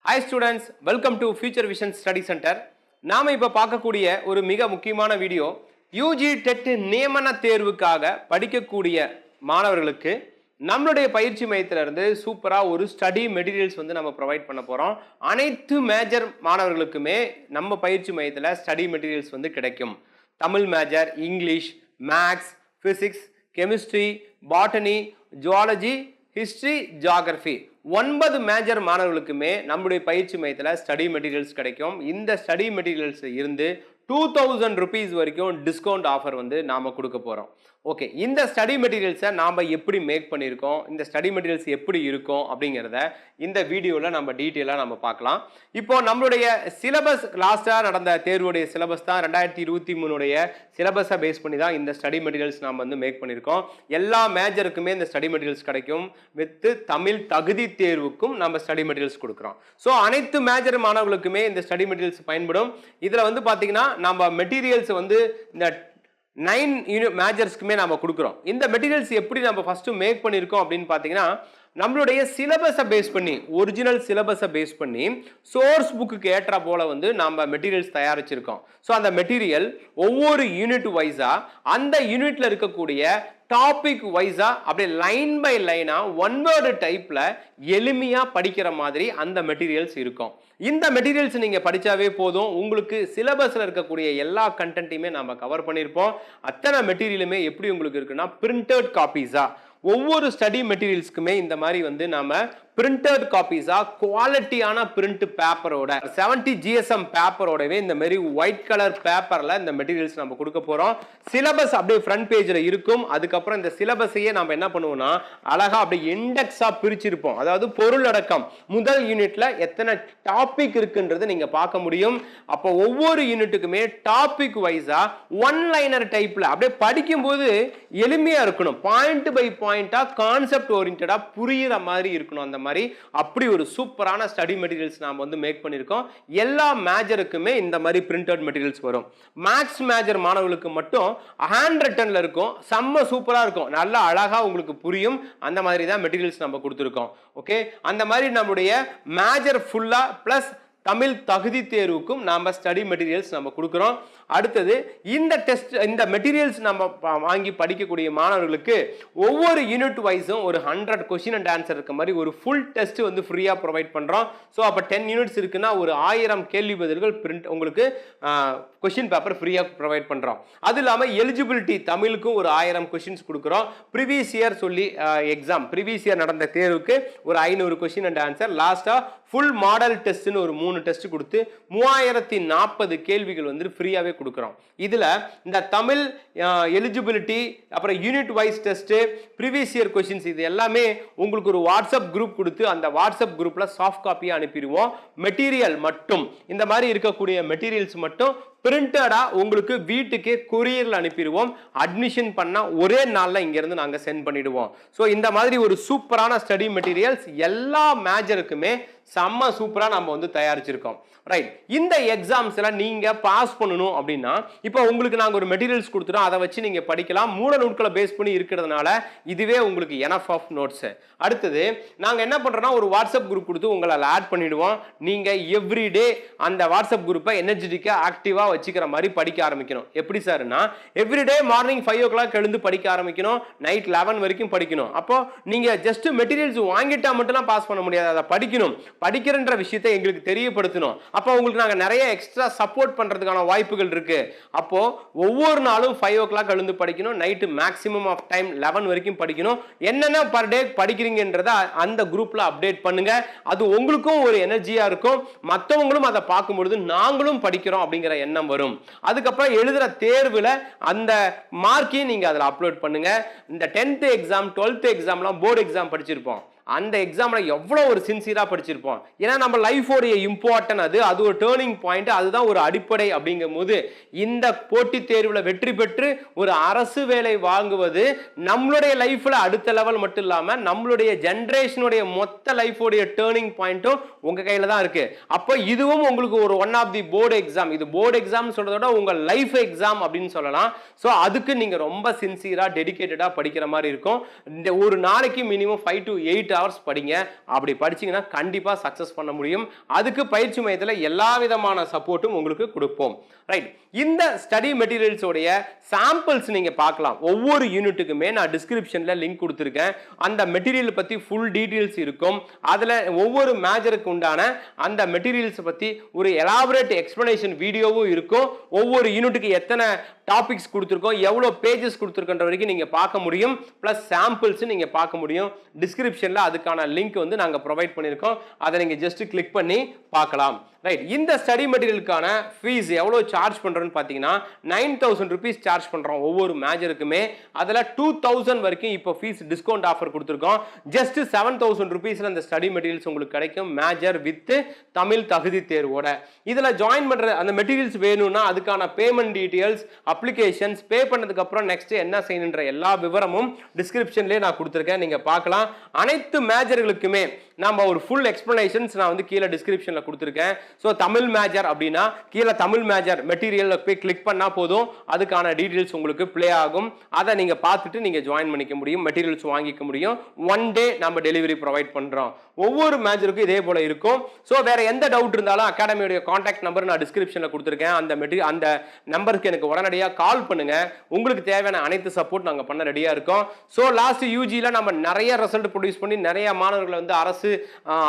Hi students, welcome to Future Vision Study Center. நாம இப்ப பார்க்கக்கூடிய ஒரு மிக முக்கியமான வீடியோ யூஜி டெட் நியமன தேர்வுக்காக படிக்கக்கூடிய மாணவர்களுக்கு நம்மளுடைய பயிற்சி மையத்திலிருந்து சூப்பரா ஒரு ஸ்டடி மெட்டீரியல்ஸ் வந்து நம்ம ப்ரொவைட் பண்ண போறோம். அனைத்து மேஜர் மாணவர்களுக்குமே நம்ம பயிற்சி மையத்தில் ஸ்டடி மெட்டீரியல்ஸ் வந்து கிடைக்கும். Tamil major, English, maths, physics, chemistry, botany, zoology, history, geography 9 major மாணவர்களுக்குமே நம்முடைய பயிற்சி மையத்தில் ஸ்டடி மெட்டீரியல்ஸ் கிடைக்கும். இந்த ஸ்டடி மெட்டீரியல்ஸ் இருந்து 2000 rupees வரைக்கும் டிஸ்கவுண்ட் ஆஃபர் வந்து நாம கொடுக்க போறோம். ஓகே, இந்த ஸ்டடி மெட்டீரியல்ஸை நாம எப்படி மேக் பண்ணியிருக்கோம், இந்த ஸ்டடி மெட்டீரியல்ஸ் எப்படி இருக்கும் அப்படிங்கிறத இந்த வீடியோவில் நம்ம டீட்டெயிலாக நம்ம பார்க்கலாம். இப்போ நம்மளுடைய சிலபஸ் லாஸ்ட்டாக நடந்த தேர்வுடைய சிலபஸ் தான் 2023 சிலபஸை பேஸ் பண்ணி தான் இந்த ஸ்டடி மெட்டீரியல்ஸ் நாம் வந்து மேக் பண்ணியிருக்கோம். எல்லா மேஜருக்குமே இந்த ஸ்டடி மெட்டீரியல்ஸ் கிடைக்கும். வித் தமிழ் தகுதி தேர்வுக்கும் நம்ம ஸ்டடி மெட்டீரியல்ஸ் கொடுக்குறோம். ஸோ அனைத்து மேஜர் மாணவர்களுக்குமே இந்த ஸ்டடி மெட்டீரியல்ஸ் பயன்படும். இதில் வந்து பார்த்தீங்கன்னா நம்ம மெட்டீரியல்ஸ் வந்து இந்த 9 மேஜர்ஸ்க்குமே நம்ம கொடுக்குறோம். இந்த மெட்டீரியல்ஸ் எப்படி நம்ம ஃபர்ஸ்ட் மேக் பண்ணியிருக்கோம் அப்படின்னு பார்த்தீங்கன்னா, நம்மளுடைய சிலபஸை பேஸ் பண்ணி, ஒரிஜினல் சிலபஸை பேஸ் பண்ணி சோர்ஸ் புக்கு ஏற்ற போல வந்து நம்ம மெட்டீரியல்ஸ் தயாரிச்சிருக்கோம். ஸோ அந்த மெட்டீரியல் ஒவ்வொரு யூனிட் வைஸா அந்த யூனிட்ல இருக்கக்கூடிய டாபிக் வைஸா அப்படியே லைன் பை லைனா ஒன் வேர்டு டைப்ல எளிமையா படிக்கிற மாதிரி அந்த மெட்டீரியல்ஸ் இருக்கும். இந்த மெட்டீரியல்ஸ் நீங்க படிச்சாவே போதும், உங்களுக்கு சிலபஸ்ல இருக்கக்கூடிய எல்லா கண்டென்ட்டையுமே நம்ம கவர் பண்ணியிருப்போம். அத்தனை மெட்டீரியலுமே எப்படி உங்களுக்கு இருக்குன்னா பிரிண்டட் காப்பீஸா, ஒவ்வொரு ஸ்டடி மெட்டீரியல்ஸ்க்குமே இந்த மாதிரி வந்து நாம பிரிண்டட் காப்பீஸா குவாலிட்டியான பிரிண்ட் பேப்பரோட 70 GSM பேப்பரோடவே இந்த மாதிரி ஒயிட் கலர் பேப்பர்ல இந்த மெட்டீரியல்ஸ் நம்ம கொடுக்க போறோம். சிலபஸ் அப்படியே ஃப்ரண்ட் பேஜ்ல இருக்கும். அதுக்கப்புறம் இந்த சிலபஸையே நம்ம என்ன பண்ணுவோம்னா அழகா அப்படியே இண்டெக்ஸா பிரிச்சிருப்போம். அதாவது பொருளடக்கம் முதல் யூனிட்ல எத்தனை டாபிக் இருக்குன்றது நீங்க பார்க்க முடியும். அப்போ ஒவ்வொரு யூனிட்டுக்குமே டாபிக் வைஸா ஒன் லைனர் டைப்ல அப்படியே படிக்கும்போது எளிமையா இருக்கணும். பாயிண்ட் பை பாயிண்டா கான்செப்ட் ஓரியன்டா புரியுற மாதிரி இருக்கணும். அந்த மாதிரி அப்படி ஒரு சூப்பரான ஸ்டடி மெட்டீரியல்ஸ் நாம வந்து மேக் பண்ணிருக்கோம். எல்லா மேஜருக்குமே இந்த மாதிரி பிரிண்டட் மெட்டீரியல்ஸ் வரும். மேக்ஸ் மேஜர் மாணவர்களுக்கு மட்டும் ஹேண்ட் ரிட்டன்ல இருக்கும். செம்ம சூப்பரா இருக்கும். நல்லா அழகா உங்களுக்கு புரியும். அந்த மாதிரி தான் மெட்டீரியல்ஸ் நம்ம கொடுத்துருக்கோம். ஓகே, அந்த மாதிரி நம்மளுடைய மேஜர் ஃபுல்லா பிளஸ் தமிழ் தகுதி தேர்வுக்கும் நாம ஸ்டடி மெட்டீரியல்ஸ் நம்ம கொடுக்குறோம். அடுத்தது இந்த டெஸ்ட், இந்த மெட்டீரியல்ஸ் நம்ம வாங்கி படிக்கக்கூடிய மாணவர்களுக்கு ஒவ்வொரு யூனிட் வைஸும் ஒரு 100 கொஸ்டின் அண்ட் ஆன்சர் இருக்க மாதிரி ஒரு ஃபுல் டெஸ்ட் வந்து ஃப்ரீயா ப்ரொவைட் பண்றோம். ஸோ அப்போ 10 யூனிட்ஸ் இருக்குன்னா ஒரு 1000 கேள்வி பதில்கள் பிரிண்ட் உங்களுக்கு கொஸ்டின் பேப்பர் ஃப்ரீயா ப்ரொவைட் பண்றோம். அது இல்லாமல் எலிஜிபிலிட்டி தமிழுக்கும் ஒரு 1000 கொஸ்டின்ஸ் கொடுக்குறோம். ப்ரீவியஸ் இயர் சொல்லி எக்ஸாம் ப்ரீவியஸ் இயர் நடந்த தேர்வுக்கு ஒரு 500 கொஸ்டின் அண்ட் ஆன்சர், லாஸ்டா ஃபுல் மாடல் டெஸ்ட்னு ஒரு 3 டெஸ்ட் கொடுத்து 3040 கேள்விகள் வந்து ஃப்ரீயாவே கொடுக்குறோம். இதுல இந்த தமிழ் எலிஜிபிலிட்டி, அப்புறம் unit wise test, previous year questions, இது எல்லாமே உங்களுக்கு ஒரு வாட்ஸ்அப் குரூப் கொடுத்து அந்த வாட்ஸ்அப் குரூப்ல சாஃப்ட் காப்பியா அனுப்பிடுவோம். மெட்டீரியல் மட்டும் இந்த மாதிரி இருக்கக்கூடிய மெட்டீரியல்ஸ் மட்டும் பிரிண்டடா உங்களுக்கு வீட்டுக்கு கொரியர்ல அனுப்பிடுவோம். அட்மிஷன் பண்ணா ஒரே நாள்ல இங்க இருந்து நாங்க சென்ட் பண்ணிடுவோம். சோ இந்த மாதிரி ஒரு சூப்பரான ஸ்டடி மெட்டீரியல்ஸ் எல்லா மேஜருக்குமே செம்ம சூப்பரா நம்ம வந்து தயாரிச்சிருக்கோம். ரைட், இந்த எக்ஸாம்ஸ்ல நீங்க பாஸ் பண்ணணும் அப்படின்னா இப்போ உங்களுக்கு நாங்க ஒரு மெட்டீரியல்ஸ் கொடுத்துறோம். அதை வச்சு நீங்க படிக்கலாம். மூல நூல்களை பேஸ் பண்ணி இருக்கிறதுனால இதுவே உங்களுக்கு எனஃப் ஆஃப் நோட்ஸ். அடுத்தது நாங்க என்ன பண்றோம்னா ஒரு வாட்ஸ்அப் குரூப் கொடுத்து உங்களை ஆட் பண்ணிடுவோம். நீங்க எவ்ரிடே அந்த வாட்ஸ்அப் குரூப்பை எனர்ஜெட்டிக்கா ஆக்டிவா வச்சுக்கிற மாதிரி படிக்க ஆரம்பிக்கணும். எப்படி சார்னா எவ்ரிடே மார்னிங் 5 o'clock எழுந்து படிக்க ஆரம்பிக்கணும். நைட் 11 வரைக்கும் படிக்கணும். அப்போ நீங்க ஜஸ்ட் மெட்டீரியல்ஸ் வாங்கிட்டா மட்டும் பாஸ் பண்ண முடியாது. அதை படிக்கணும். படிக்கிறன்ற விஷயத்தை எங்களுக்கு தெரியப்படுத்தணும். அப்போ உங்களுக்கு நாங்க நிறைய எக்ஸ்ட்ரா சப்போர்ட் பண்றதுக்கான வாய்ப்புகள் இருக்கு. அப்போ ஒவ்வொரு நாளும் 5 o'clock எழுந்து படிக்கணும். நைட்டு மேக்ஸிமம் ஆஃப் டைம் 11 வரைக்கும் படிக்கணும். என்னென்ன பர் டே படிக்கிறீங்கன்றத அந்த குரூப்ல அப்டேட் பண்ணுங்க. அது உங்களுக்கும் ஒரு எனர்ஜியா இருக்கும். மற்றவங்களும் அதை பார்க்கும்பொழுது நாங்களும் படிக்கிறோம் அப்படிங்கிற எண்ணம் வரும். அதுக்கப்புறம் எழுதுற தேர்வுல அந்த மார்க்கையும் நீங்க அதில் அப்லோட் பண்ணுங்க. இந்த 10th எக்ஸாம் 12th எக்ஸாம்லாம் போர்டு எக்ஸாம் படிச்சிருப்போம். அந்த எக்ஸாம்ல எவ்வளவு ஒரு சின்சியரா படிச்சிருப்போம். ஏன்னா நம்ம லைஃபோடைய இம்பார்ட்டன் அது ஒரு டேர்னிங் பாயிண்ட், அதுதான் ஒரு அடிப்படை. அப்படிங்கும் போது இந்த போட்டித் தேர்வுல வெற்றி பெற்று ஒரு அரசு வேலை வாங்குவது நம்மளுடைய லைஃப்ல அடுத்த லெவல் மட்டும் இல்லாம நம்மளுடைய ஜெனரேஷனுடைய மொத்த லைஃபோடைய டேர்னிங் பாயிண்ட்டும் உங்க கையில தான் இருக்கு. அப்போ இதுவும் உங்களுக்கு ஒரு one of the board exam. இது போர்டு எக்ஸாம் சொல்றத விட உங்க லைஃப் எக்ஸாம் அப்படின்னு சொல்லலாம். ஸோ அதுக்கு நீங்க ரொம்ப சின்சியரா டெடிகேட்டடா படிக்கிற மாதிரி இருக்கும். இந்த ஒரு நாளைக்கு மினிமம் 5 to 8 hours படிங்க. அப்படி படிச்சீங்கன்னா கண்டிப்பா சக்சஸ் பண்ண முடியும். அதுக்கு பயிற்சி மையத்துல எல்லா விதமான சப்போர்ட்டும் உங்களுக்கு கொடுப்போம். ரைட், இந்த ஸ்டடி மெட்டீரியல்ஸ் உடைய சாம்பிள்ஸ் நீங்க பார்க்கலாம். ஒவ்வொரு யூனிட்டுக்குமே நான் டிஸ்கிரிப்ஷன்ல லிங்க் கொடுத்திருக்கேன். அந்த மெட்டீரியல் பத்தி ஃபுல் டீடைல்ஸ் இருக்கும். அதுல ஒவ்வொரு மேஜருக்கு உண்டான அந்த மெட்டீரியல்ஸ் பத்தி ஒரு எலாபரேட் எக்ஸ்பிளனேஷன் வீடியோவும் இருக்கும். ஒவ்வொரு யூனிட்டுக்கு எத்தனை டாபிக்ஸ் கொடுத்திருக்கோம், எவ்வளவு பேஜஸ் கொடுத்திருக்கன்ற வரைக்கும் நீங்க பார்க்க முடியும். பிளஸ் சாம்பிள்ஸ் நீங்க பார்க்க முடியும். டிஸ்கிரிப்ஷன்ல அதுக்கான லிங்க் வந்து நாங்க ப்ரொவைட் பண்ணிருக்கோம். அதை நீங்க ஜஸ்ட் கிளிக் பண்ணி பார்க்கலாம். ரைட், இந்த ஸ்டடி மெட்டீரியலுக்கான ஃபீஸ் எவ்வளவு சார்ஜ் பண்றோம்னு பாத்தீங்கன்னா 9000 ரூபீஸ் சார்ஜ் பண்றோம் ஒவ்வொரு மேஜருக்குமே. அதுல 2000 வரைக்கும் இப்போ ஃபீஸ் டிஸ்கவுண்ட் ஆஃபர் கொடுத்திருக்கோம். ஜஸ்ட் 7000 ரூபீஸ்ல அந்த ஸ்டடி மெட்டீரியல்ஸ் உங்களுக்கு கிடைக்கும், மேஜர் வித் தமிழ் தகுதி தேர்வோட. இதுல ஜாயின் பண்ற அந்த மெட்டீரியல்ஸ் வேணும்னா அதுக்கான பேமெண்ட் டீடைல்ஸ், அப்ளிகேஷன்ஸ், பே பண்ணதுக்கு அப்புறம் நெக்ஸ்ட் என்ன செய்யணும்ன்ற எல்லா விவரமும் டிஸ்கிரிப்ஷன்லயே நான் கொடுத்திருக்கேன், நீங்க பார்க்கலாம். அனைத்து மேஜர்களுக்குமே நாம ஒரு ஃபுல் எக்ஸ்பிளனேஷன்ஸ் நான் வந்து கீழே டிஸ்கிரிப்ஷன்ல கொடுத்திருக்கேன். சோ தமிழ் மேஜர் அப்படின்னா கீழே தமிழ் மேஜர் மெட்டீரியல்ல போய் கிளிக் பண்ணா போதும், அதுக்கான டீடைல்ஸ் உங்களுக்கு ப்ளே ஆகும். அதை நீங்க பார்த்துட்டு நீங்க ஜாயின் பண்ணிக்க முடியும், மெட்டீரியல்ஸ் வாங்கிக்க முடியும். ஒன் டே நம்ம டெலிவரி ப்ரொவைட் பண்றோம். ஒவ்வொரு மேஜருக்கும் இதே போல இருக்கும். சோ வேற எந்த டவுட் இருந்தாலும் அகாடமியோட கான்டாக்ட் நம்பர் நான் டிஸ்கிரிப்ஷன்ல கொடுத்திருக்கேன். அந்த நம்பருக்கு எனக்கு உடனடியாக கால் பண்ணுங்க. உங்களுக்கு தேவையான அனைத்து சப்போர்ட் நாங்க பண்ண ரெடியா இருக்கோம். சோ லாஸ்ட் யூஜில நம்ம நிறைய ரிசல்ட் ப்ரொடியூஸ் பண்ணி நிறைய மாணவர்களை வந்து அரசு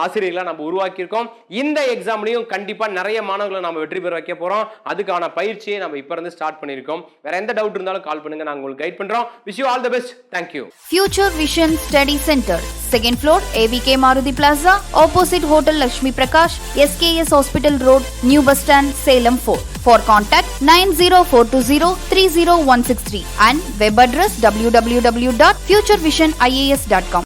ஆசிரியர்களை நம்ம உருவாக்கி இருக்கோம். இந்த எக்ஸாம்லயும் கண்டிப்பா நிறைய மாணவர்களை நம்ம வெற்றி பெற வைக்க போறோம். அதுக்கான பயிற்சியை நம்ம இப்ப இருந்து ஸ்டார்ட் பண்ணிருக்கோம். வேற எந்த டவுட் இருந்தாலும் கால் பண்ணுங்க, நாங்க உங்களுக்கு கைட் பண்றோம். Wish you all the best. Thank you. Future Vision Study Center, second floor, AVK Maruti Plaza, opposite Hotel Lakshmi Prakash, SKS Hospital Road, New Bus Stand, Salem 4. For contact 90420 30163 and web address www.futurevision.ias.com.